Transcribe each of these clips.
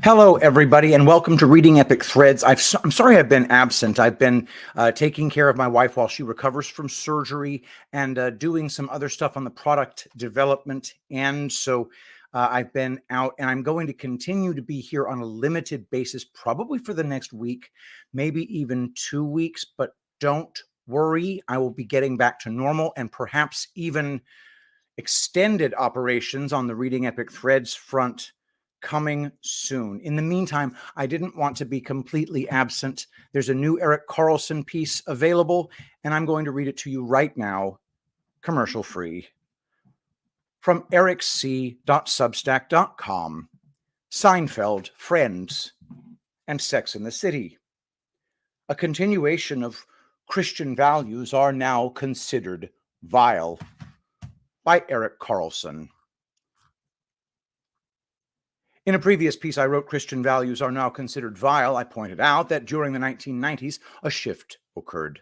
Hello, everybody, and welcome to Reading Epic Threads. I'm sorry I've been absent. I've been taking care of my wife while she recovers from surgery and doing some other stuff on the product development end. So I've been out, and I'm going to continue to be here on a limited basis, probably for the next week, maybe even 2 weeks. But don't worry, I will be getting back to normal and perhaps even extended operations on the Reading Epic Threads front coming soon. In the meantime, I didn't want to be completely absent. There's a new Erik Carlson piece available, and I'm going to read it to you right now, commercial free. From ericc.substack.com, Seinfeld, Friends, and Sex in the City. A continuation of Christian values are now considered vile. By Erik Carlson. In a previous piece I wrote, Christian values are now considered vile. I pointed out that during the 1990s, a shift occurred.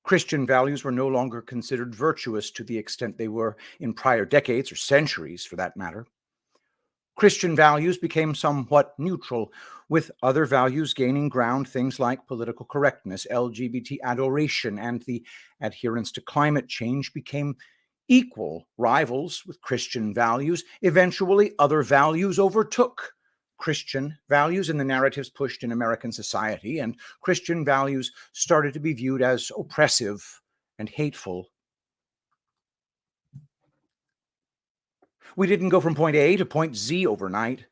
Christian values were no longer considered virtuous to the extent they were in prior decades, or centuries for that matter. Christian values became somewhat neutral, with other values gaining ground, things like political correctness, LGBT adoration, and the adherence to climate change became equal rivals with Christian values. Eventually, other values overtook Christian values in the narratives pushed in American society, and Christian values started to be viewed as oppressive and hateful. We didn't go from point A to point Z overnight.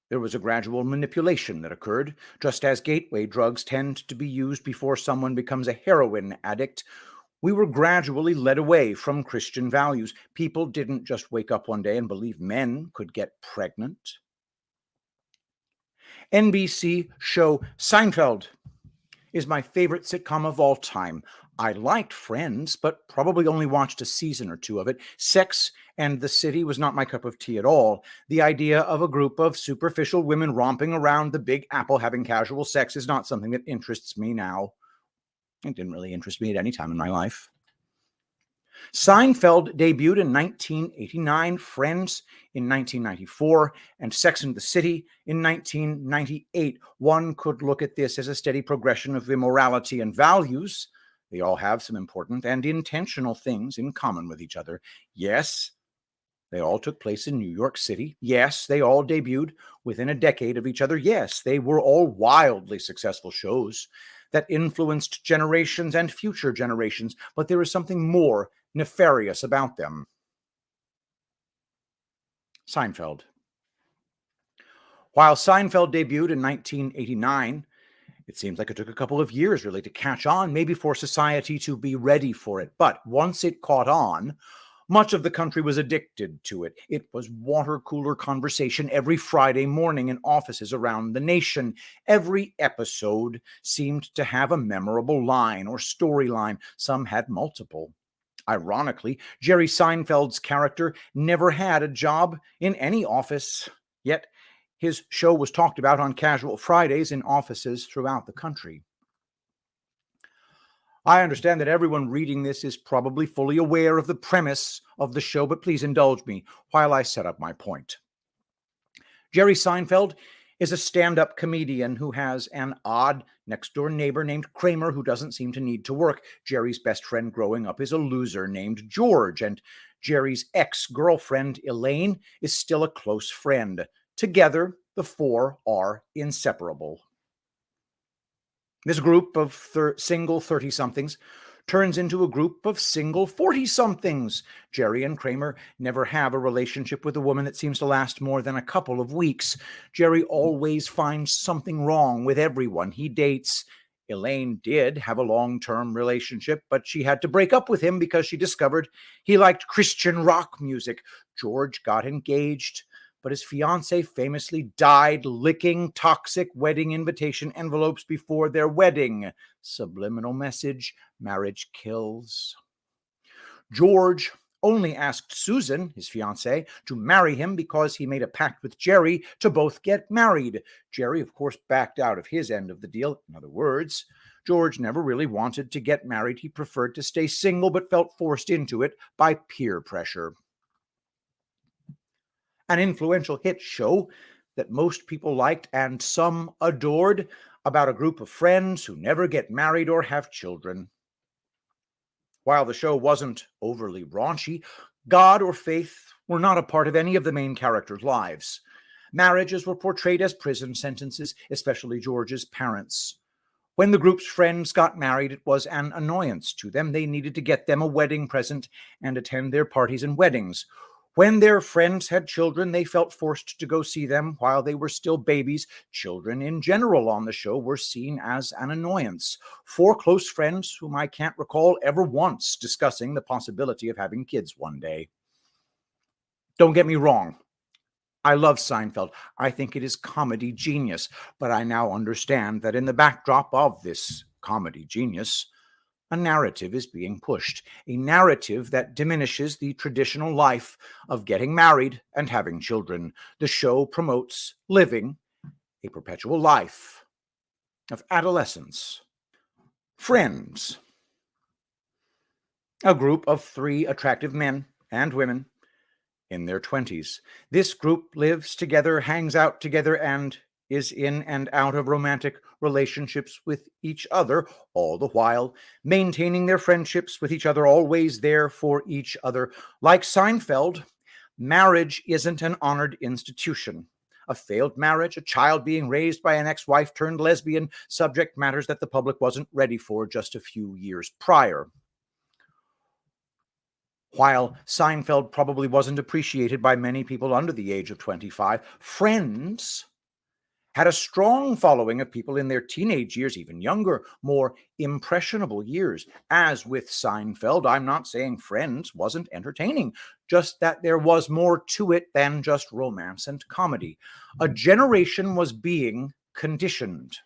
There was a gradual manipulation that occurred, just as gateway drugs tend to be used before someone becomes a heroin addict. We were gradually led away from Christian values. People didn't just wake up one day and believe men could get pregnant. NBC show Seinfeld is my favorite sitcom of all time. I liked Friends, but probably only watched a season or two of it. Sex and the City was not my cup of tea at all. The idea of a group of superficial women romping around the Big Apple having casual sex is not something that interests me now. It didn't really interest me at any time in my life. Seinfeld debuted in 1989, Friends in 1994, and Sex and the City in 1998. One could look at this as a steady progression of immorality and values. They all have some important and intentional things in common with each other. Yes, they all took place in New York City. Yes, they all debuted within a decade of each other. Yes, they were all wildly successful shows that influenced generations and future generations, but there is something more nefarious about them. Seinfeld. While Seinfeld debuted in 1989, it seems like it took a couple of years really to catch on, maybe for society to be ready for it. But once it caught on, much of the country was addicted to it. It was water cooler conversation every Friday morning in offices around the nation. Every episode seemed to have a memorable line or storyline. Some had multiple. Ironically, Jerry Seinfeld's character never had a job in any office, yet his show was talked about on casual Fridays in offices throughout the country. I understand that everyone reading this is probably fully aware of the premise of the show, but please indulge me while I set up my point. Jerry Seinfeld is a stand-up comedian who has an odd next-door neighbor named Kramer who doesn't seem to need to work. Jerry's best friend growing up is a loser named George, and Jerry's ex-girlfriend, Elaine, is still a close friend. Together, the four are inseparable. This group of single 30-somethings turns into a group of single 40-somethings. Jerry and Kramer never have a relationship with a woman that seems to last more than a couple of weeks. Jerry always finds something wrong with everyone he dates. Elaine did have a long-term relationship, but she had to break up with him because she discovered he liked Christian rock music. George got engaged, but his fiancée famously died licking toxic wedding invitation envelopes before their wedding. Subliminal message: marriage kills. George only asked Susan, his fiancée, to marry him because he made a pact with Jerry to both get married. Jerry, of course, backed out of his end of the deal. In other words, George never really wanted to get married. He preferred to stay single, but felt forced into it by peer pressure. An influential hit show that most people liked and some adored, about a group of friends who never get married or have children. While the show wasn't overly raunchy, God or faith were not a part of any of the main characters' lives. Marriages were portrayed as prison sentences, especially George's parents. When the group's friends got married, it was an annoyance to them. They needed to get them a wedding present and attend their parties and weddings. When their friends had children, they felt forced to go see them while they were still babies. Children in general on the show were seen as an annoyance. 4 close friends whom I can't recall ever once discussing the possibility of having kids one day. Don't get me wrong. I love Seinfeld. I think it is comedy genius, but I now understand that in the backdrop of this comedy genius, a narrative is being pushed, a narrative that diminishes the traditional life of getting married and having children. The show promotes living a perpetual life of adolescence. Friends. A group of 3 attractive men and women in their 20s. This group lives together, hangs out together, and is in and out of romantic relationships with each other, all the while maintaining their friendships with each other, always there for each other. Like Seinfeld, marriage isn't an honored institution. A failed marriage, a child being raised by an ex-wife turned lesbian, subject matters that the public wasn't ready for just a few years prior. While Seinfeld probably wasn't appreciated by many people under the age of 25, Friends had a strong following of people in their teenage years, even younger, more impressionable years. As with Seinfeld, I'm not saying Friends wasn't entertaining, just that there was more to it than just romance and comedy. A generation was being conditioned.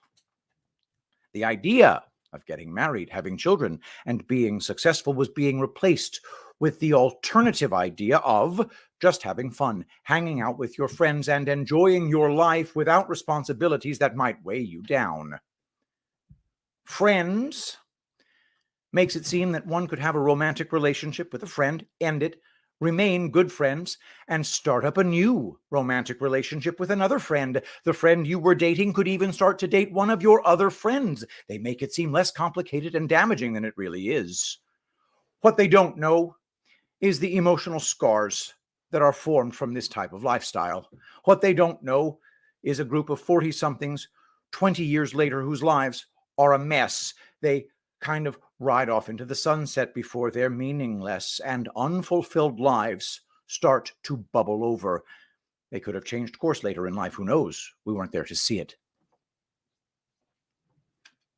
The idea of getting married, having children, and being successful was being replaced with the alternative idea of just having fun, hanging out with your friends, and enjoying your life without responsibilities that might weigh you down. Friends makes it seem that one could have a romantic relationship with a friend, end it, remain good friends, and start up a new romantic relationship with another friend. The friend you were dating could even start to date one of your other friends. They make it seem less complicated and damaging than it really is. What they don't know is the emotional scars that are formed from this type of lifestyle. What they don't know is a group of 40-somethings 20 years later whose lives are a mess. They kind of ride off into the sunset before their meaningless and unfulfilled lives start to bubble over. They could have changed course later in life. Who knows? We weren't there to see it.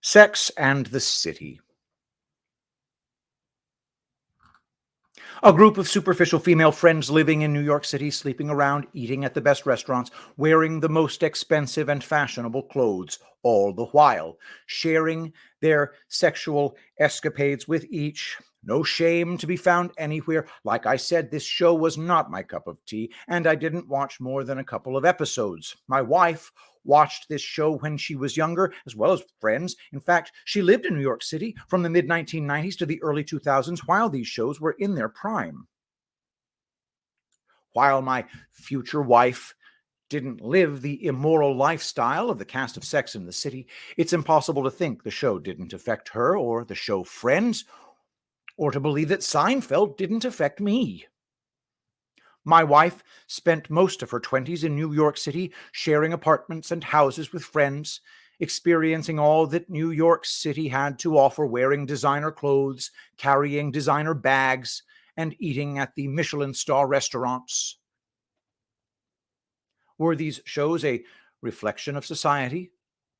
Sex and the City. A group of superficial female friends living in New York City, sleeping around, eating at the best restaurants, wearing the most expensive and fashionable clothes, all the while sharing their sexual escapades with each. No shame to be found anywhere. Like I said, this show was not my cup of tea, and I didn't watch more than a couple of episodes. My wife watched this show when she was younger, as well as friends. In fact, she lived in New York City from the mid-1990s to the early 2000s while these shows were in their prime. While my future wife didn't live the immoral lifestyle of the cast of Sex and the City, it's impossible to think the show didn't affect her or the show Friends, or to believe that Seinfeld didn't affect me. My wife spent most of her 20s in New York City, sharing apartments and houses with friends, experiencing all that New York City had to offer, wearing designer clothes, carrying designer bags, and eating at the Michelin star restaurants. Were these shows a reflection of society,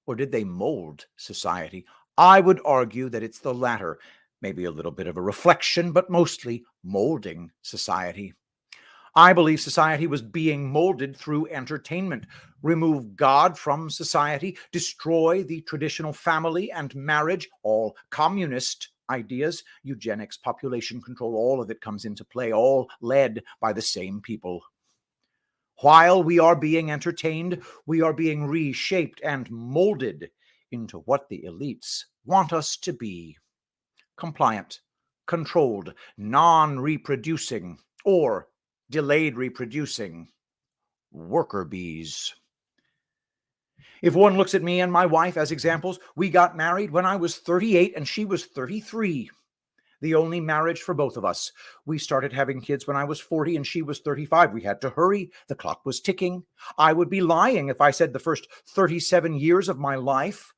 or did they mold society? I would argue that it's the latter. Maybe a little bit of a reflection, but mostly molding society. I believe society was being molded through entertainment. Remove God from society, destroy the traditional family and marriage, all communist ideas, eugenics, population control, all of it comes into play, all led by the same people. While we are being entertained, we are being reshaped and molded into what the elites want us to be. Compliant, controlled, non-reproducing, or delayed reproducing worker bees. If one looks at me and my wife as examples, we got married when I was 38 and she was 33. The only marriage for both of us. We started having kids when I was 40 and she was 35. We had to hurry. The clock was ticking. I would be lying if I said the first 37 years of my life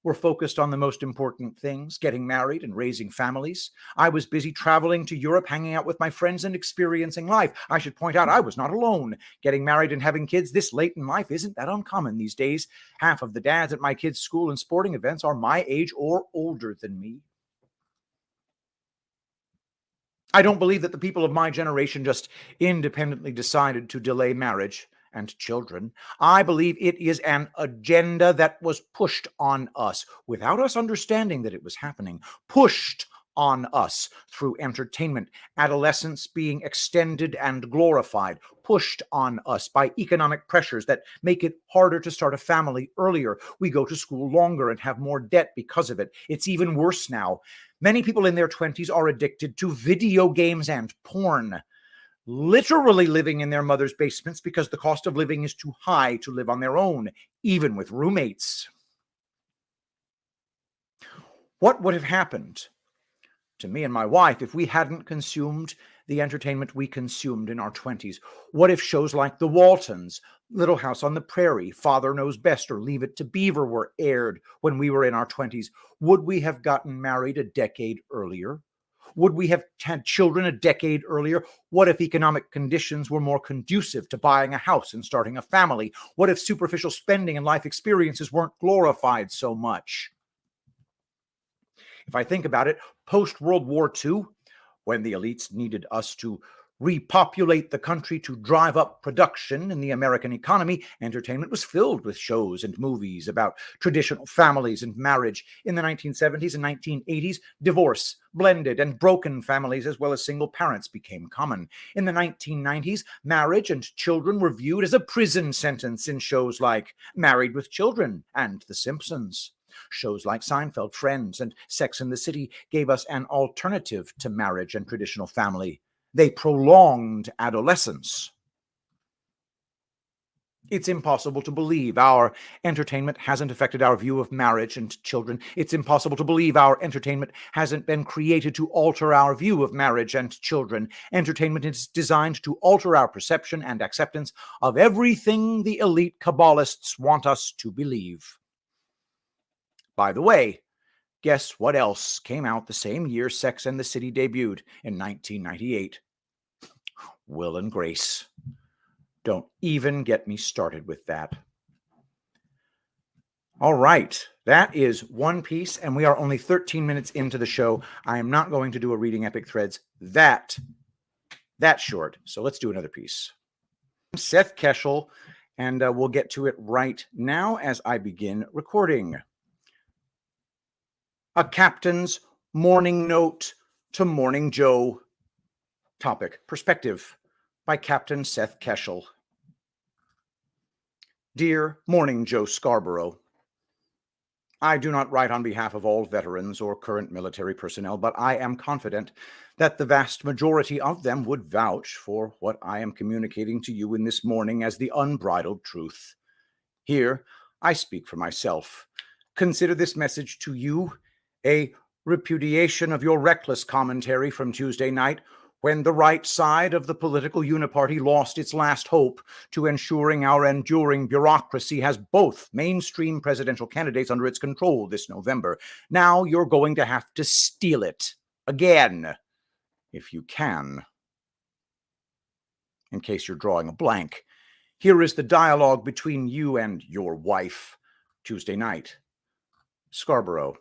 were focused on the most important things, getting married and raising families. I was busy traveling to Europe, hanging out with my friends and experiencing life. I should point out I was not alone. Getting married and having kids this late in life isn't that uncommon these days. Half of the dads at my kids' school and sporting events are my age or older than me. I don't believe that the people of my generation just independently decided to delay marriage and children. I believe it is an agenda that was pushed on us without us understanding that it was happening, pushed on us through entertainment, adolescence being extended and glorified, pushed on us by economic pressures that make it harder to start a family earlier. We go to school longer and have more debt because of it. It's even worse now. Many people in their 20s are addicted to video games and porn, literally living in their mother's basements because the cost of living is too high to live on their own, even with roommates. What would have happened to me and my wife if we hadn't consumed the entertainment we consumed in our 20s? What if shows like The Waltons, Little House on the Prairie, Father Knows Best, or Leave It to Beaver were aired when we were in our 20s? Would we have gotten married a decade earlier? Would we have had children a decade earlier? What if economic conditions were more conducive to buying a house and starting a family? What if superficial spending and life experiences weren't glorified so much? If I think about it, post-World War II, when the elites needed us to repopulate the country to drive up production in the American economy, entertainment was filled with shows and movies about traditional families and marriage. In the 1970s and 1980s, divorce, blended and broken families, as well as single parents, became common. In the 1990s, marriage and children were viewed as a prison sentence in shows like Married with Children and The Simpsons. Shows like Seinfeld, Friends, and Sex and the City gave us an alternative to marriage and traditional family. They prolonged adolescence. It's impossible to believe our entertainment hasn't affected our view of marriage and children. It's impossible to believe our entertainment hasn't been created to alter our view of marriage and children. Entertainment is designed to alter our perception and acceptance of everything the elite Kabbalists want us to believe. By the way, guess what else came out the same year Sex and the City debuted in 1998? Will and Grace. Don't even get me started with that. All right, that is One Piece, and we are only 13 minutes into the show. I am not going to do a reading epic threads that short, so let's do another piece. Seth Keshel, and we'll get to it right now as I begin recording. A Captain's Morning Note to Morning Joe. Topic: Perspective by Captain Seth Keshel. Dear Morning Joe Scarborough, I do not write on behalf of all veterans or current military personnel, but I am confident that the vast majority of them would vouch for what I am communicating to you in this morning as the unbridled truth. Here, I speak for myself. Consider this message to you a repudiation of your reckless commentary from Tuesday night, when the right side of the political uniparty lost its last hope to ensuring our enduring bureaucracy has both mainstream presidential candidates under its control this November. Now you're going to have to steal it again, if you can. In case you're drawing a blank, here is the dialogue between you and your wife Tuesday night. Scarborough: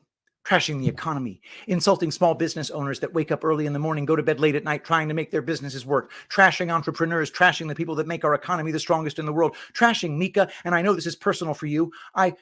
trashing the economy, insulting small business owners that wake up early in the morning, go to bed late at night, trying to make their businesses work, trashing entrepreneurs, trashing the people that make our economy the strongest in the world, trashing Mika, and I know this is personal for you.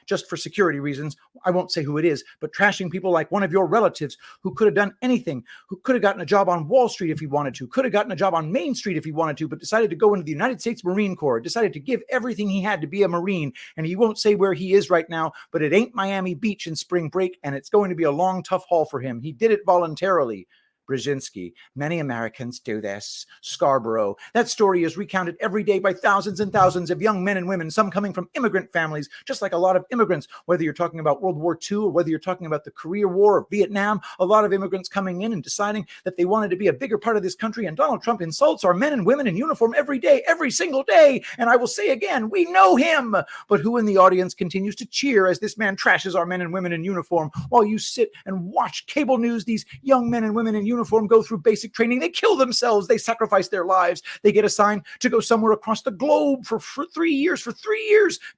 Just for security reasons, I won't say who it is, but trashing people like one of your relatives who could have done anything, who could have gotten a job on Wall Street if he wanted to, could have gotten a job on Main Street if he wanted to, but decided to go into the United States Marine Corps, decided to give everything he had to be a Marine, and he won't say where he is right now, but it ain't Miami Beach in spring break, and it's going to be a long, tough haul for him. He did it voluntarily. Brzezinski. Many Americans do this. Scarborough. That story is recounted every day by thousands and thousands of young men and women, some coming from immigrant families, just like a lot of immigrants, whether you're talking about World War II or whether you're talking about the Korea War or Vietnam, a lot of immigrants coming in and deciding that they wanted to be a bigger part of this country. And Donald Trump insults our men and women in uniform every day, every single day. And I will say again, we know him. But who in the audience continues to cheer as this man trashes our men and women in uniform while you sit and watch cable news? These young men and women in uniform go through basic training. They kill themselves. They sacrifice their lives. They get assigned to go somewhere across the globe for 3 years,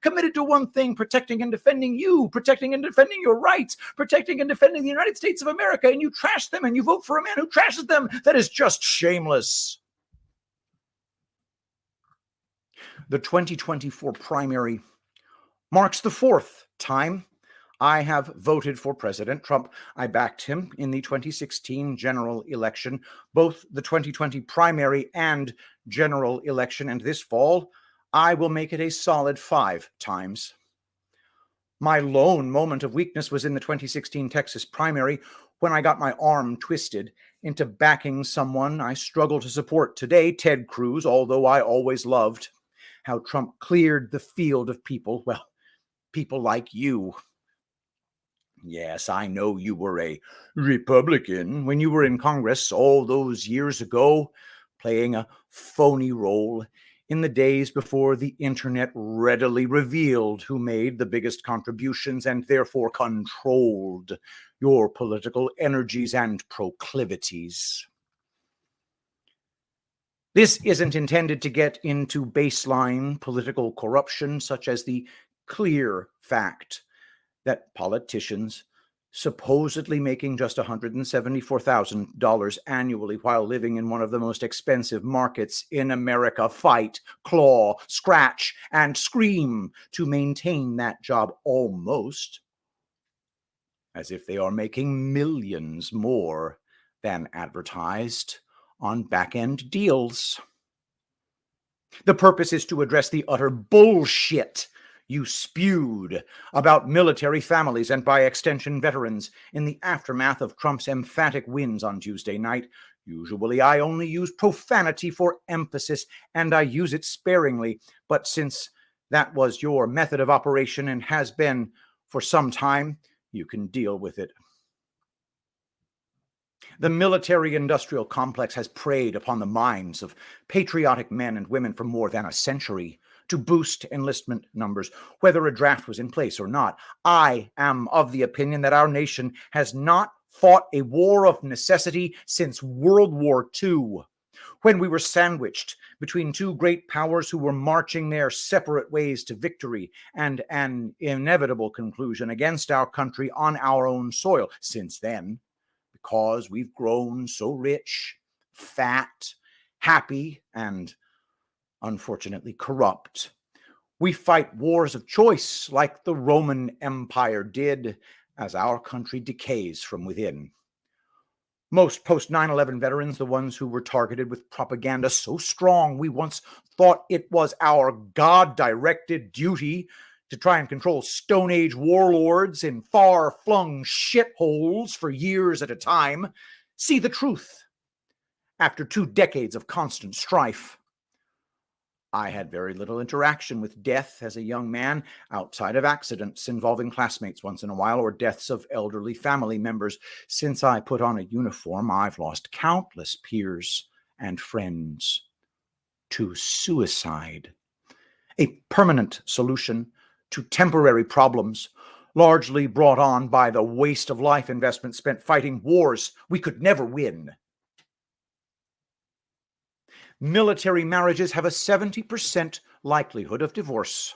committed to one thing: protecting and defending you, protecting and defending your rights, protecting and defending the United States of America. And you trash them and you vote for a man who trashes them. That is just shameless. The 2024 primary marks the fourth time I have voted for President Trump. I backed him in the 2016 general election, both the 2020 primary and general election, and this fall, I will make it a solid 5 times. My lone moment of weakness was in the 2016 Texas primary when I got my arm twisted into backing someone I struggle to support today, Ted Cruz, although I always loved how Trump cleared the field of people, well, people like you. Yes, I know you were a Republican when you were in Congress all those years ago, playing a phony role in the days before the internet readily revealed who made the biggest contributions and therefore controlled your political energies and proclivities. This isn't intended to get into baseline political corruption, such as the clear fact that politicians supposedly making just $174,000 annually while living in one of the most expensive markets in America fight, claw, scratch, and scream to maintain that job, almost as if they are making millions more than advertised on back-end deals. The purpose is to address the utter bullshit you spewed about military families and, by extension, veterans in the aftermath of Trump's emphatic wins on Tuesday night. Usually, I only use profanity for emphasis, and I use it sparingly. But since that was your method of operation and has been for some time, you can deal with it. The military-industrial complex has preyed upon the minds of patriotic men and women for more than a century to boost enlistment numbers, whether a draft was in place or not. I am of the opinion that our nation has not fought a war of necessity since World War II, when we were sandwiched between two great powers who were marching their separate ways to victory and an inevitable conclusion against our country on our own soil. Since then, because we've grown so rich, fat, happy, and unfortunately corrupt, we fight wars of choice like the Roman Empire did as our country decays from within. Most post-9/11 veterans, the ones who were targeted with propaganda so strong we once thought it was our God-directed duty to try and control Stone Age warlords in far-flung shitholes for years at a time, see the truth after 2 decades of constant strife. I had very little interaction with death as a young man, outside of accidents involving classmates once in a while or deaths of elderly family members. Since I put on a uniform, I've lost countless peers and friends to suicide. A permanent solution to temporary problems, largely brought on by the waste of life investment spent fighting wars we could never win. Military marriages have a 70% likelihood of divorce.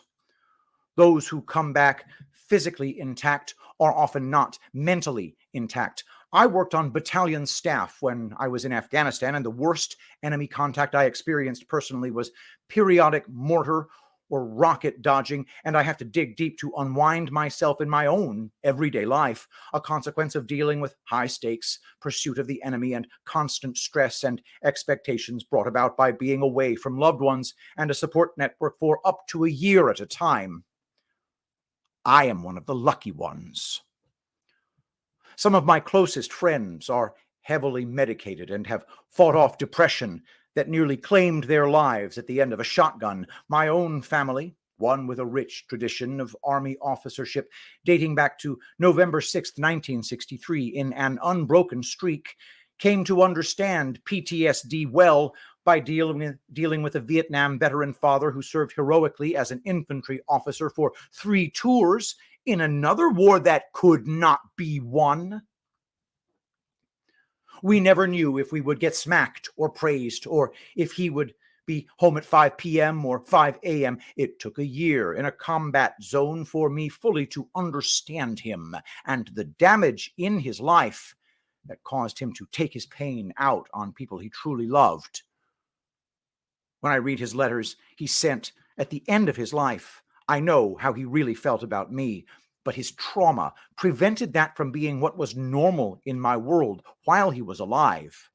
Those who come back physically intact are often not mentally intact. I worked on battalion staff when I was in Afghanistan, and the worst enemy contact I experienced personally was periodic mortar or rocket dodging, and I have to dig deep to unwind myself in my own everyday life, a consequence of dealing with high stakes, pursuit of the enemy, and constant stress and expectations brought about by being away from loved ones and a support network for up to a year at a time. I am one of the lucky ones. Some of my closest friends are heavily medicated and have fought off depression that nearly claimed their lives at the end of a shotgun. My own family, one with a rich tradition of Army officership dating back to November 6, 1963, in an unbroken streak, came to understand PTSD well by dealing with a Vietnam veteran father who served heroically as an infantry officer for 3 tours in another war that could not be won. We never knew if we would get smacked or praised, or if he would be home at 5 p.m. or 5 a.m. It took a year in a combat zone for me fully to understand him and the damage in his life that caused him to take his pain out on people he truly loved. When I read his letters he sent at the end of his life, I know how he really felt about me, but his trauma prevented that from being what was normal in my world while he was alive.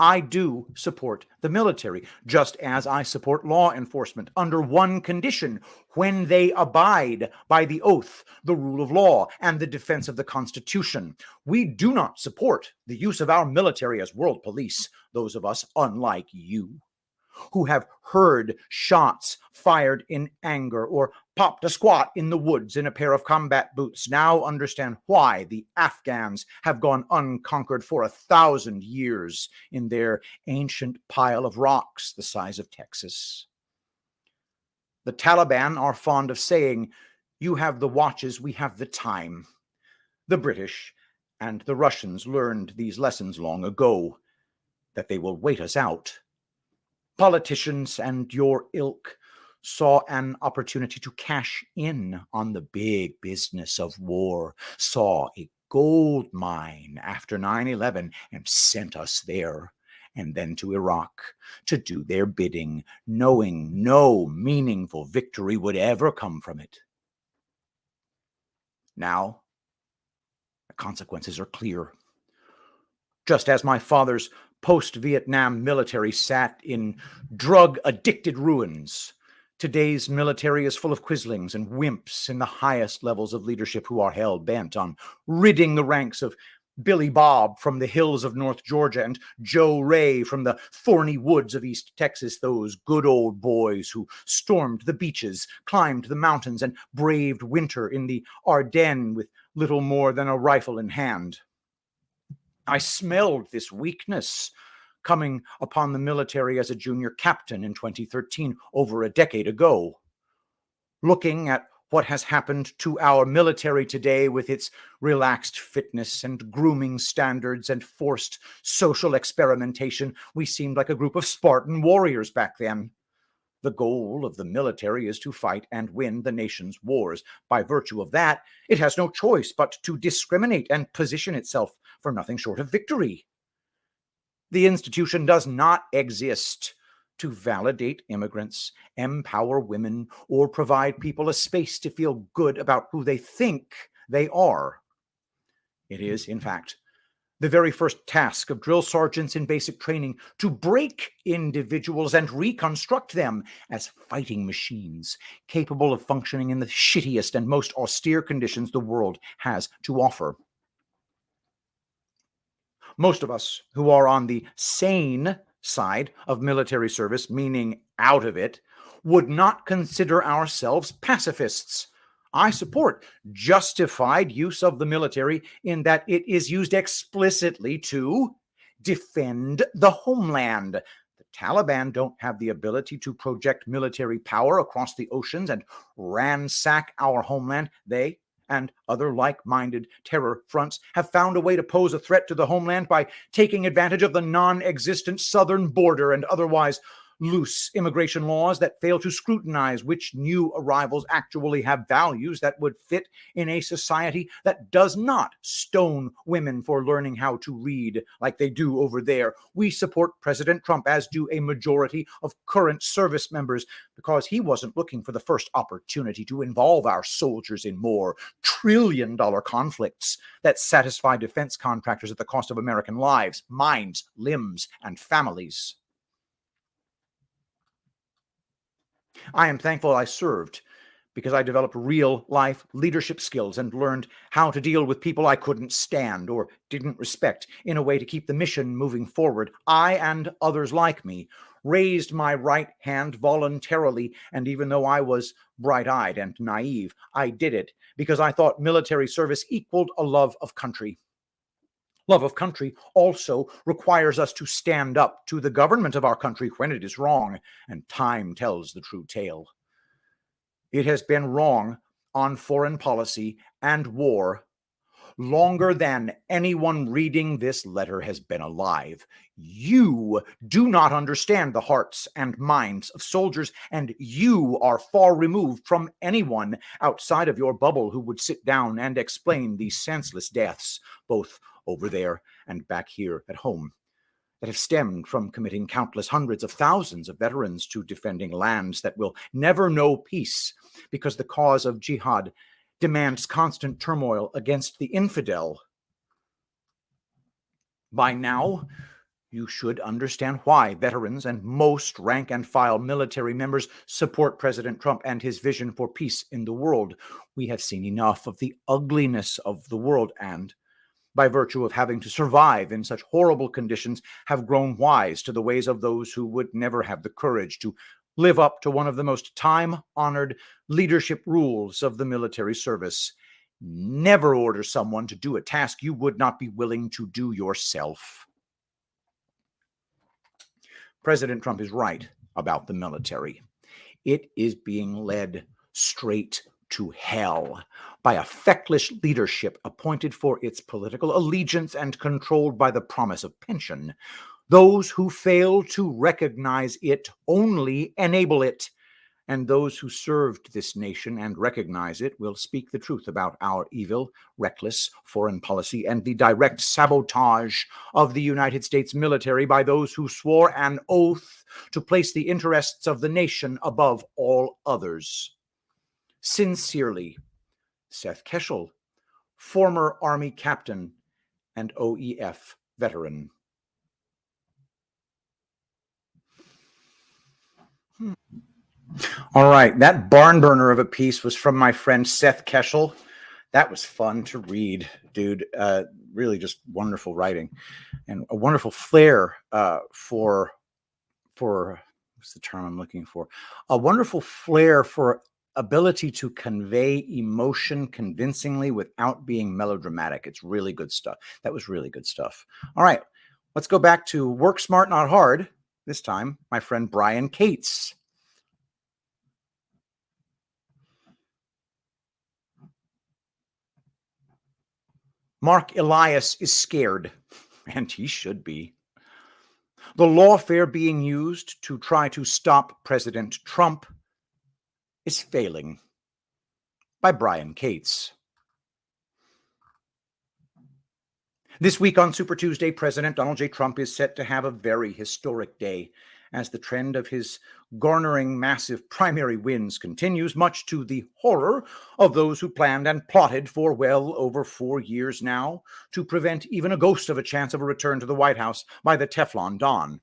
I do support the military, just as I support law enforcement, under one condition: when they abide by the oath, the rule of law, and the defense of the Constitution. We do not support the use of our military as world police, those of us unlike you, who have heard shots fired in anger or popped a squat in the woods in a pair of combat boots now understand why the Afghans have gone unconquered for 1,000 years in their ancient pile of rocks the size of Texas. The Taliban are fond of saying, "You have the watches, we have the time." The British and the Russians learned these lessons long ago, that they will wait us out. Politicians and your ilk saw an opportunity to cash in on the big business of war, saw a gold mine after 9/11 and sent us there, and then to Iraq to do their bidding, knowing no meaningful victory would ever come from it. Now, the consequences are clear. Just as my father's post-Vietnam military sat in drug-addicted ruins, today's military is full of quislings and wimps in the highest levels of leadership who are hell-bent on ridding the ranks of Billy Bob from the hills of North Georgia and Joe Ray from the thorny woods of East Texas, those good old boys who stormed the beaches, climbed the mountains, and braved winter in the Ardennes with little more than a rifle in hand. I smelled this weakness coming upon the military as a junior captain in 2013, over a decade ago. Looking at what has happened to our military today with its relaxed fitness and grooming standards and forced social experimentation, we seemed like a group of Spartan warriors back then. The goal of the military is to fight and win the nation's wars. By virtue of that, it has no choice but to discriminate and position itself for nothing short of victory. The institution does not exist to validate immigrants, empower women, or provide people a space to feel good about who they think they are. It is, in fact, the very first task of drill sergeants in basic training to break individuals and reconstruct them as fighting machines, capable of functioning in the shittiest and most austere conditions the world has to offer. Most of us who are on the sane side of military service, meaning out of it, would not consider ourselves pacifists. I support justified use of the military in that it is used explicitly to defend the homeland. The Taliban don't have the ability to project military power across the oceans and ransack our homeland. They and other like-minded terror fronts have found a way to pose a threat to the homeland by taking advantage of the non-existent southern border and otherwise loose immigration laws that fail to scrutinize which new arrivals actually have values that would fit in a society that does not stone women for learning how to read like they do over there. We support President Trump, as do a majority of current service members, because he wasn't looking for the first opportunity to involve our soldiers in more trillion-dollar conflicts that satisfy defense contractors at the cost of American lives, minds, limbs, and families. I am thankful I served because I developed real-life leadership skills and learned how to deal with people I couldn't stand or didn't respect in a way to keep the mission moving forward. I and others like me raised my right hand voluntarily, and even though I was bright-eyed and naive, I did it because I thought military service equaled a love of country. Love of country also requires us to stand up to the government of our country when it is wrong, and time tells the true tale. It has been wrong on foreign policy and war longer than anyone reading this letter has been alive. You do not understand the hearts and minds of soldiers, and you are far removed from anyone outside of your bubble who would sit down and explain these senseless deaths, both over there and back here at home, that have stemmed from committing countless hundreds of thousands of veterans to defending lands that will never know peace because the cause of jihad demands constant turmoil against the infidel. By now, you should understand why veterans and most rank-and-file military members support President Trump and his vision for peace in the world. We have seen enough of the ugliness of the world and, by virtue of having to survive in such horrible conditions, have grown wise to the ways of those who would never have the courage to live up to one of the most time-honored leadership rules of the military service. Never order someone to do a task you would not be willing to do yourself. President Trump is right about the military. It is being led straight to hell by a feckless leadership appointed for its political allegiance and controlled by the promise of pension. Those who fail to recognize it only enable it, and those who served this nation and recognize it will speak the truth about our evil, reckless foreign policy and the direct sabotage of the United States military by those who swore an oath to place the interests of the nation above all others. Sincerely, Seth Keshel, former Army captain and OEF veteran. All right, that barn burner of a piece was from my friend Seth Keshel. That was fun to read, dude. Really just wonderful writing and a wonderful flair for what's the term I'm looking for? A wonderful flair for ability to convey emotion convincingly without being melodramatic. It's really good stuff. That was really good stuff. All right, let's go back to Work Smart, Not Hard. This time, my friend Brian Cates. Mark Elias is scared, and he should be. The lawfare being used to try to stop President Trump is failing. By Brian Cates. This week on Super Tuesday, President Donald J. Trump is set to have a very historic day as the trend of his garnering massive primary wins continues, much to the horror of those who planned and plotted for well over 4 years now to prevent even a ghost of a chance of a return to the White House by the Teflon Don.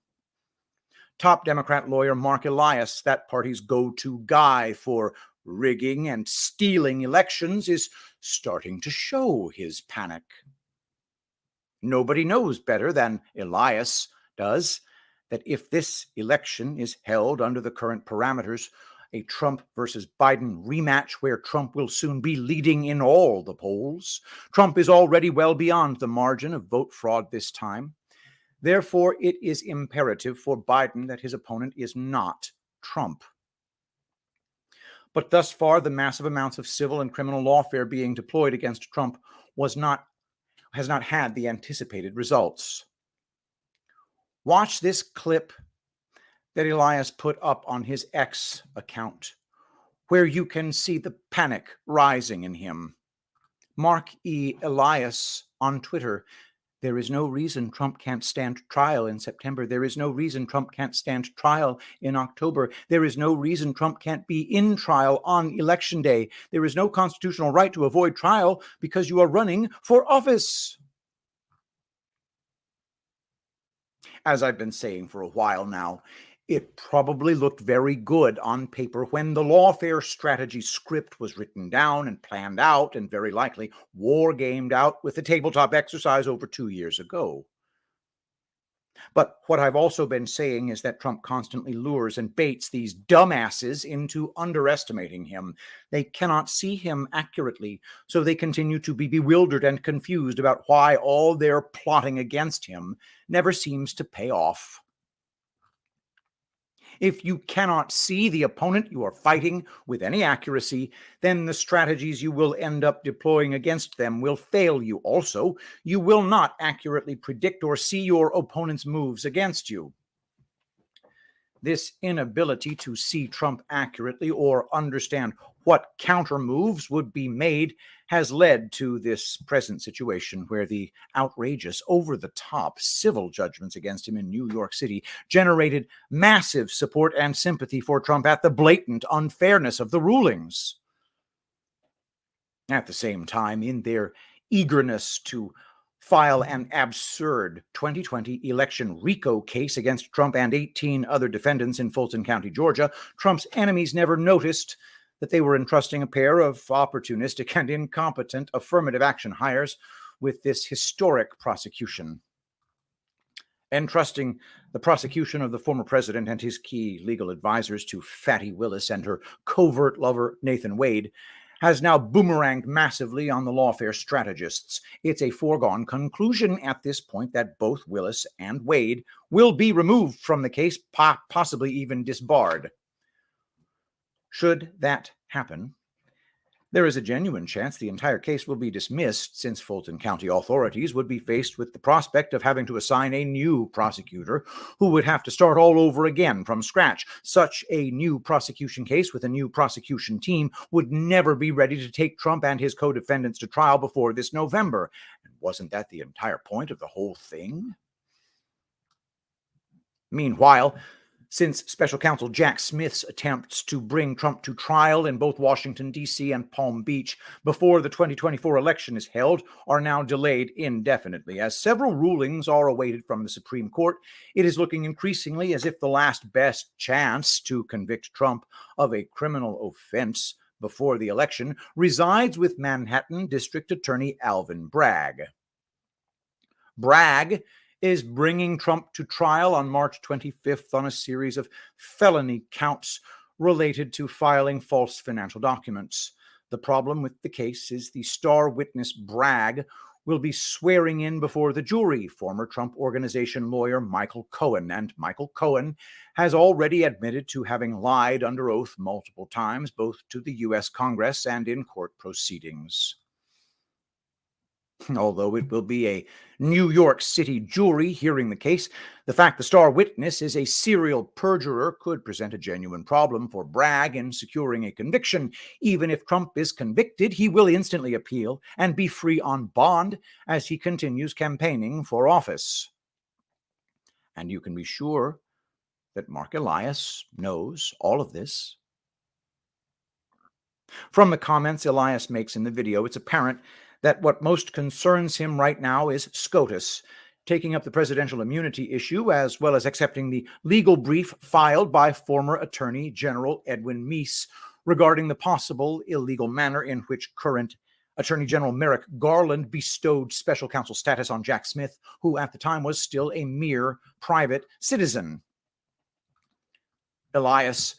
Top Democrat lawyer Mark Elias, that party's go-to guy for rigging and stealing elections, is starting to show his panic. Nobody knows better than Elias does that if this election is held under the current parameters, a Trump versus Biden rematch where Trump will soon be leading in all the polls. Trump is already well beyond the margin of vote fraud this time. Therefore, it is imperative for Biden that his opponent is not Trump. But thus far, the massive amounts of civil and criminal lawfare being deployed against Trump has not had the anticipated results. Watch this clip that Elias put up on his X account, where you can see the panic rising in him. Mark E. Elias on Twitter. There is no reason Trump can't stand trial in September. There is no reason Trump can't stand trial in October. There is no reason Trump can't be in trial on Election Day. There is no constitutional right to avoid trial because you are running for office. As I've been saying for a while now, It probably looked very good on paper when the lawfare strategy script was written down and planned out and very likely war-gamed out with the tabletop exercise over 2 years ago. But what I've also been saying is that Trump constantly lures and baits these dumbasses into underestimating him. They cannot see him accurately, so they continue to be bewildered and confused about why all their plotting against him never seems to pay off. If you cannot see the opponent you are fighting with any accuracy, then the strategies you will end up deploying against them will fail you. Also, you will not accurately predict or see your opponent's moves against you. This inability to see Trump accurately or understand what counter moves would be made has led to this present situation where the outrageous, over-the-top civil judgments against him in New York City generated massive support and sympathy for Trump at the blatant unfairness of the rulings. At the same time, in their eagerness to file an absurd 2020 election RICO case against Trump and 18 other defendants in Fulton County, Georgia, Trump's enemies never noticed that they were entrusting a pair of opportunistic and incompetent affirmative action hires with this historic prosecution. Entrusting the prosecution of the former president and his key legal advisors to Fatty Willis and her covert lover, Nathan Wade, has now boomeranged massively on the lawfare strategists. It's a foregone conclusion at this point that both Willis and Wade will be removed from the case, possibly even disbarred. Should that happen, there is a genuine chance the entire case will be dismissed, since Fulton County authorities would be faced with the prospect of having to assign a new prosecutor who would have to start all over again from scratch. Such a new prosecution case with a new prosecution team would never be ready to take Trump and his co-defendants to trial before this November. And wasn't that the entire point of the whole thing? Meanwhile, since Special Counsel Jack Smith's attempts to bring Trump to trial in both Washington, D.C. and Palm Beach before the 2024 election is held are now delayed indefinitely. As several rulings are awaited from the Supreme Court, it is looking increasingly as if the last best chance to convict Trump of a criminal offense before the election resides with Manhattan District Attorney Alvin Bragg. Bragg is bringing Trump to trial on March 25th on a series of felony counts related to filing false financial documents. The problem with the case is the star witness Bragg will be swearing in before the jury former Trump Organization lawyer Michael Cohen, and Michael Cohen has already admitted to having lied under oath multiple times, both to the U.S. Congress and in court proceedings. Although it will be a New York City jury hearing the case, the fact the star witness is a serial perjurer could present a genuine problem for Bragg in securing a conviction. Even if Trump is convicted, he will instantly appeal and be free on bond as he continues campaigning for office. And you can be sure that Mark Elias knows all of this. From the comments Elias makes in the video, it's apparent that what most concerns him right now is SCOTUS, taking up the presidential immunity issue, as well as accepting the legal brief filed by former Attorney General Edwin Meese regarding the possible illegal manner in which current Attorney General Merrick Garland bestowed special counsel status on Jack Smith, who at the time was still a mere private citizen. Elias,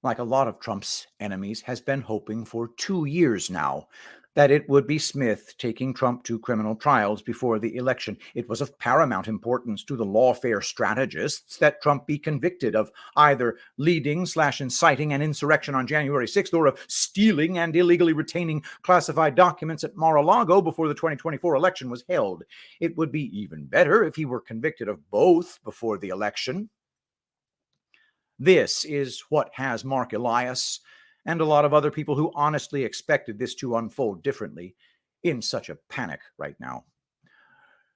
like a lot of Trump's enemies, has been hoping for 2 years now that it would be Smith taking Trump to criminal trials before the election. It was of paramount importance to the lawfare strategists that Trump be convicted of either leading/inciting an insurrection on January 6th or of stealing and illegally retaining classified documents at Mar-a-Lago before the 2024 election was held. It would be even better if he were convicted of both before the election. This is what has Mark Elias and a lot of other people who honestly expected this to unfold differently in such a panic right now.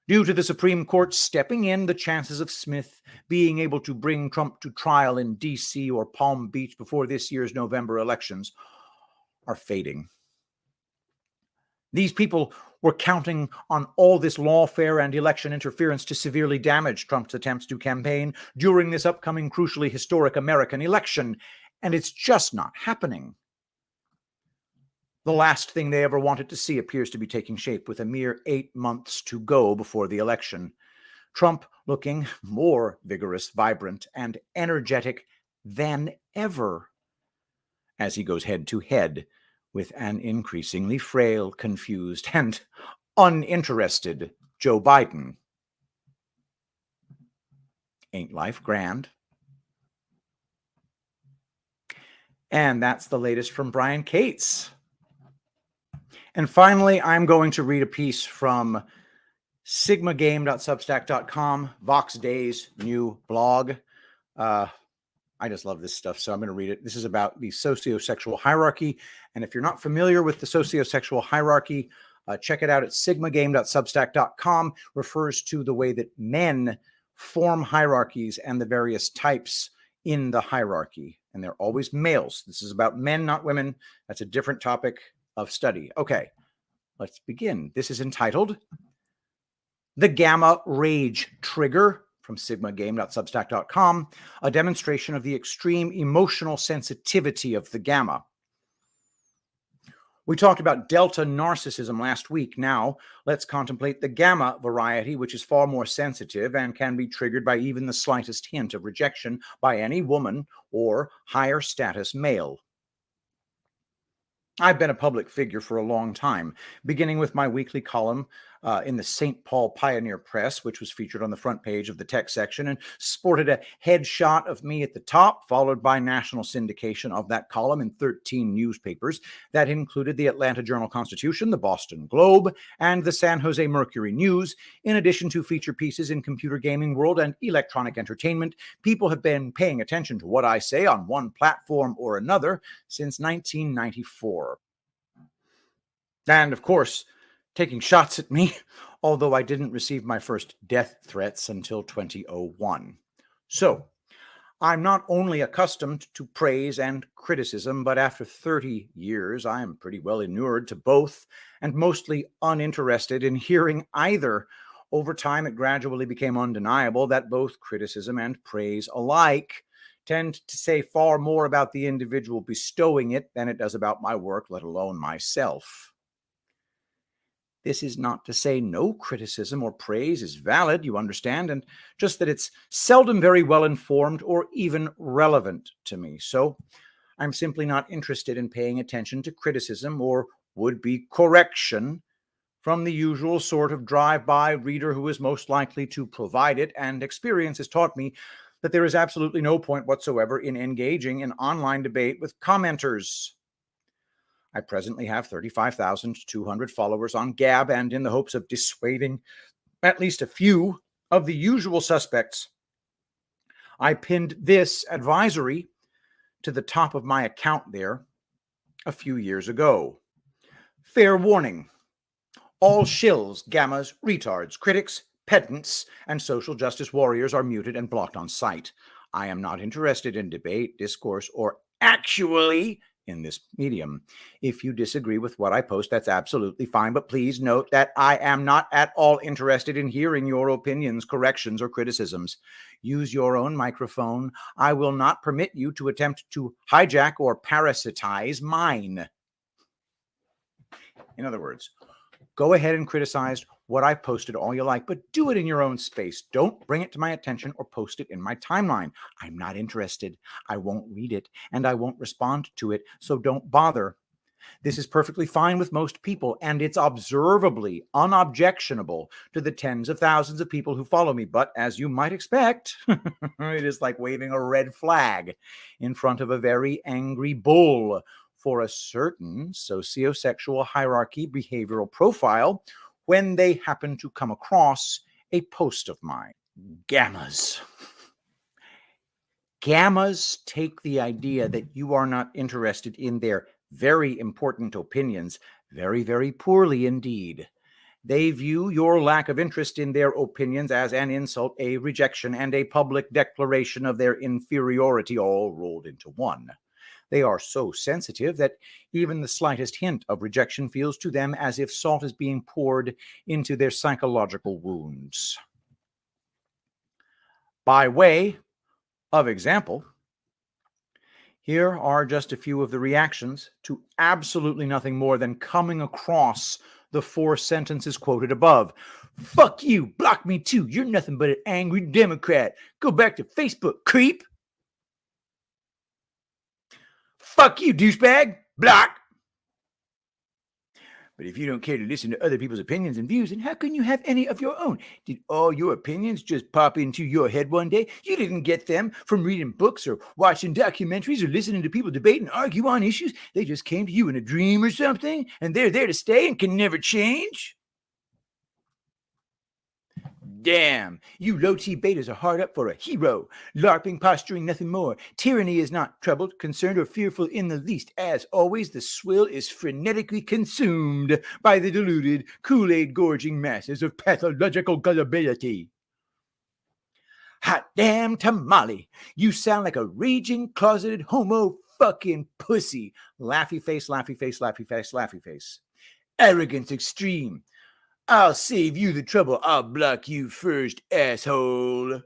Due to the Supreme Court stepping in, the chances of Smith being able to bring Trump to trial in D.C. or Palm Beach before this year's November elections are fading. These people were counting on all this lawfare and election interference to severely damage Trump's attempts to campaign during this upcoming crucially historic American election, and it's just not happening. The last thing they ever wanted to see appears to be taking shape with a mere 8 months to go before the election. Trump looking more vigorous, vibrant, and energetic than ever as he goes head-to-head with an increasingly frail, confused, and uninterested Joe Biden. Ain't life grand? And that's the latest from Brian Cates. And finally, I'm going to read a piece from sigmagame.substack.com, Vox Day's new blog. I just love this stuff, so I'm going to read it. This is about the sociosexual hierarchy. And if you're not familiar with the sociosexual hierarchy, check it out at sigmagame.substack.com. Refers to the way that men form hierarchies and the various types in the hierarchy. And they're always males. This is about men, not women. That's a different topic of study. Okay, let's begin. This is entitled The Gamma Rage Trigger, from sigmagame.substack.com, a demonstration of the extreme emotional sensitivity of the gamma. We talked about delta narcissism last week. Now, let's contemplate the gamma variety, which is far more sensitive and can be triggered by even the slightest hint of rejection by any woman or higher status male. I've been a public figure for a long time, beginning with my weekly column in the St. Paul Pioneer Press, which was featured on the front page of the tech section and sported a headshot of me at the top, followed by national syndication of that column in 13 newspapers that included the Atlanta Journal-Constitution, the Boston Globe, and the San Jose Mercury News, in addition to feature pieces in computer gaming world and electronic entertainment. People have been paying attention to what I say on one platform or another since 1994. And, of course, taking shots at me, although I didn't receive my first death threats until 2001. So, I'm not only accustomed to praise and criticism, but after 30 years, I am pretty well inured to both and mostly uninterested in hearing either. Over time, it gradually became undeniable that both criticism and praise alike tend to say far more about the individual bestowing it than it does about my work, let alone myself. This is not to say no criticism or praise is valid, you understand, and just that it's seldom very well informed or even relevant to me. So I'm simply not interested in paying attention to criticism or would-be correction from the usual sort of drive-by reader who is most likely to provide it, and experience has taught me that there is absolutely no point whatsoever in engaging in online debate with commenters. I presently have 35,200 followers on Gab, and in the hopes of dissuading at least a few of the usual suspects, I pinned this advisory to the top of my account there a few years ago. Fair warning. All shills, gammas, retards, critics, pedants, and social justice warriors are muted and blocked on sight. I am not interested in debate, discourse, or actually in this medium. If you disagree with what I post, that's absolutely fine, but please note that I am not at all interested in hearing your opinions, corrections, or criticisms. Use your own microphone. I will not permit you to attempt to hijack or parasitize mine. In other words, go ahead and criticize what I've posted all you like, but do it in your own space. Don't bring it to my attention or post it in my timeline. I'm not interested. I won't read it, and I won't respond to it, so don't bother. This is perfectly fine with most people, and it's observably unobjectionable to the tens of thousands of people who follow me. But as you might expect, it is like waving a red flag in front of a very angry bull for a certain sociosexual hierarchy behavioral profile when they happen to come across a post of mine. Gammas. Gammas take the idea that you are not interested in their very important opinions very, very poorly indeed. They view your lack of interest in their opinions as an insult, a rejection, and a public declaration of their inferiority all rolled into one. They are so sensitive that even the slightest hint of rejection feels to them as if salt is being poured into their psychological wounds. By way of example, here are just a few of the reactions to absolutely nothing more than coming across the 4 sentences quoted above. Fuck you, block me too, you're nothing but an angry Democrat. Go back to Facebook, creep. Fuck you, douchebag, block. But if you don't care to listen to other people's opinions and views, then how can you have any of your own? Did all your opinions just pop into your head one day? You didn't get them from reading books or watching documentaries or listening to people debate and argue on issues. They just came to you in a dream or something, and they're there to stay and can never change? Damn, you low-T betas are hard up for a hero. LARPing, posturing, nothing more. Tyranny is not troubled, concerned, or fearful in the least. As always, the swill is frenetically consumed by the deluded, Kool-Aid gorging masses of pathological gullibility. Hot damn tamale, you sound like a raging, closeted homo fucking pussy. Laughy face, laughy face, laughy face, laughy face. Arrogance extreme. I'll save you the trouble. I'll block you first, asshole.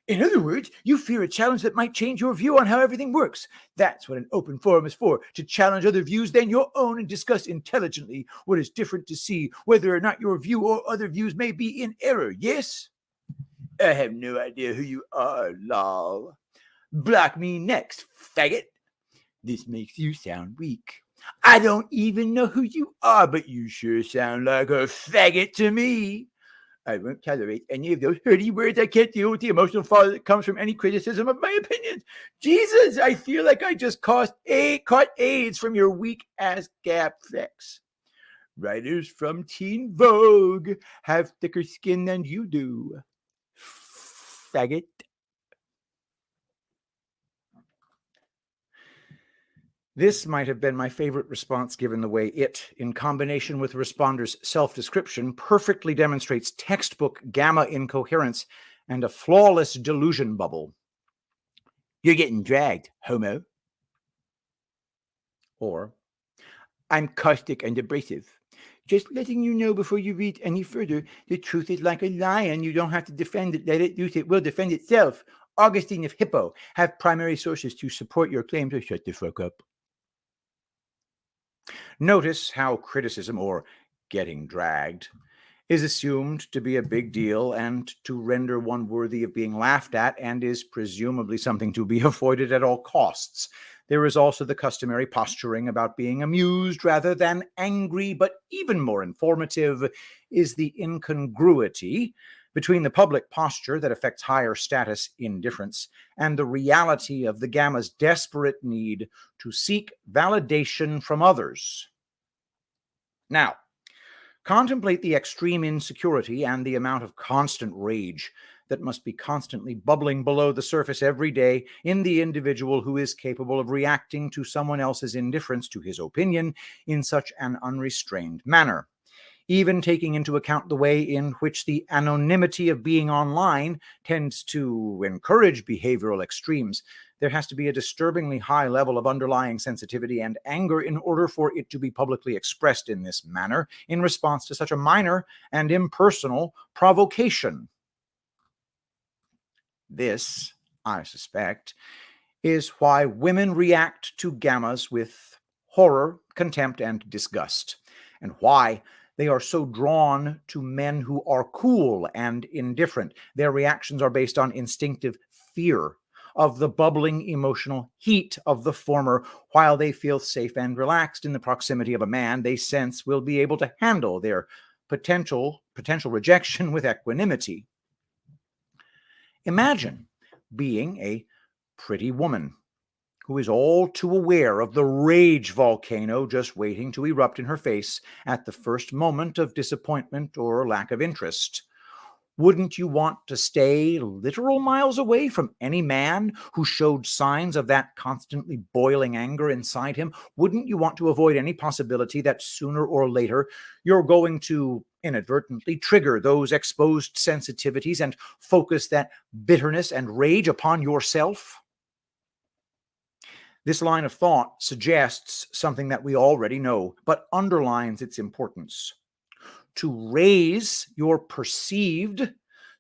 In other words, you fear a challenge that might change your view on how everything works. That's what an open forum is for, to challenge other views than your own and discuss intelligently what is different to see whether or not your view or other views may be in error, yes? I have no idea who you are, lol. Block me next, faggot. This makes you sound weak. I don't even know who you are, but you sure sound like a faggot to me. I won't tolerate any of those hurty words. I can't deal with the emotional fallout that comes from any criticism of my opinions. Jesus, I feel like I just caught AIDS from your weak-ass gap flex. Writers from Teen Vogue have thicker skin than you do. Faggot. This might have been my favorite response given the way it, in combination with the responder's self-description, perfectly demonstrates textbook gamma incoherence and a flawless delusion bubble. You're getting dragged, homo. Or, I'm caustic and abrasive. Just letting you know before you read any further, the truth is like a lion. You don't have to defend it, let it loose. It will defend itself. Augustine of Hippo. Have primary sources to support your claim to shut the fuck up. Notice how criticism, or getting dragged, is assumed to be a big deal and to render one worthy of being laughed at, and is presumably something to be avoided at all costs. There is also the customary posturing about being amused rather than angry, but even more informative is the incongruity between the public posture that affects higher status indifference and the reality of the gamma's desperate need to seek validation from others. Now, contemplate the extreme insecurity and the amount of constant rage that must be constantly bubbling below the surface every day in the individual who is capable of reacting to someone else's indifference to his opinion in such an unrestrained manner. Even taking into account the way in which the anonymity of being online tends to encourage behavioral extremes, there has to be a disturbingly high level of underlying sensitivity and anger in order for it to be publicly expressed in this manner in response to such a minor and impersonal provocation. This, I suspect, is why women react to gammas with horror, contempt, and disgust, and why they are so drawn to men who are cool and indifferent. Their reactions are based on instinctive fear of the bubbling emotional heat of the former, while they feel safe and relaxed in the proximity of a man they sense will be able to handle their potential rejection with equanimity. Imagine being a pretty woman who is all too aware of the rage volcano just waiting to erupt in her face at the first moment of disappointment or lack of interest. Wouldn't you want to stay literal miles away from any man who showed signs of that constantly boiling anger inside him? Wouldn't you want to avoid any possibility that sooner or later you're going to inadvertently trigger those exposed sensitivities and focus that bitterness and rage upon yourself? This line of thought suggests something that we already know, but underlines its importance. To raise your perceived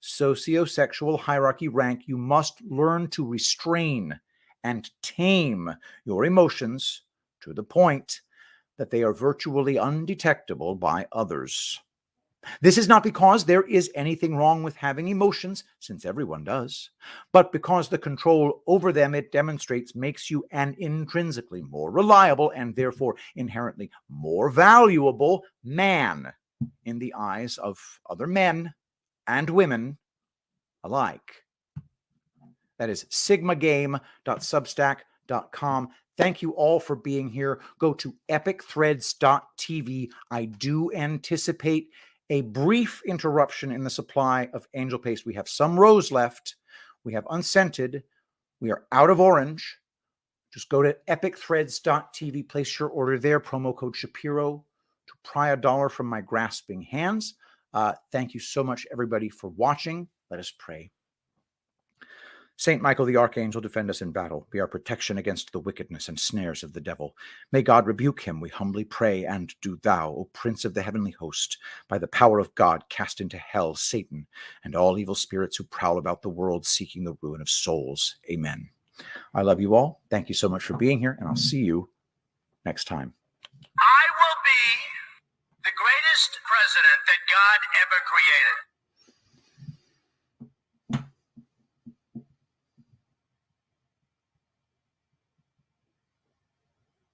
sociosexual hierarchy rank, you must learn to restrain and tame your emotions to the point that they are virtually undetectable by others. This is not because there is anything wrong with having emotions, since everyone does, but because the control over them it demonstrates makes you an intrinsically more reliable and therefore inherently more valuable man in the eyes of other men and women alike. That is sigmagame.substack.com. Thank you all for being here. Go to epicthreads.tv. I do anticipate a brief interruption in the supply of angel paste. We have some rows left. We have unscented. We are out of orange. Just go to epicthreads.tv. Place your order there. Promo code Shapiro to pry $1 from my grasping hands. Thank you so much, everybody, for watching. Let us pray. Saint Michael the Archangel, defend us in battle. Be our protection against the wickedness and snares of the devil. May God rebuke him, we humbly pray, and do thou, O Prince of the heavenly host, by the power of God, cast into hell Satan and all evil spirits who prowl about the world seeking the ruin of souls. Amen. I love you all. Thank you so much for being here, and I'll see you next time. I will be the greatest president that God ever created.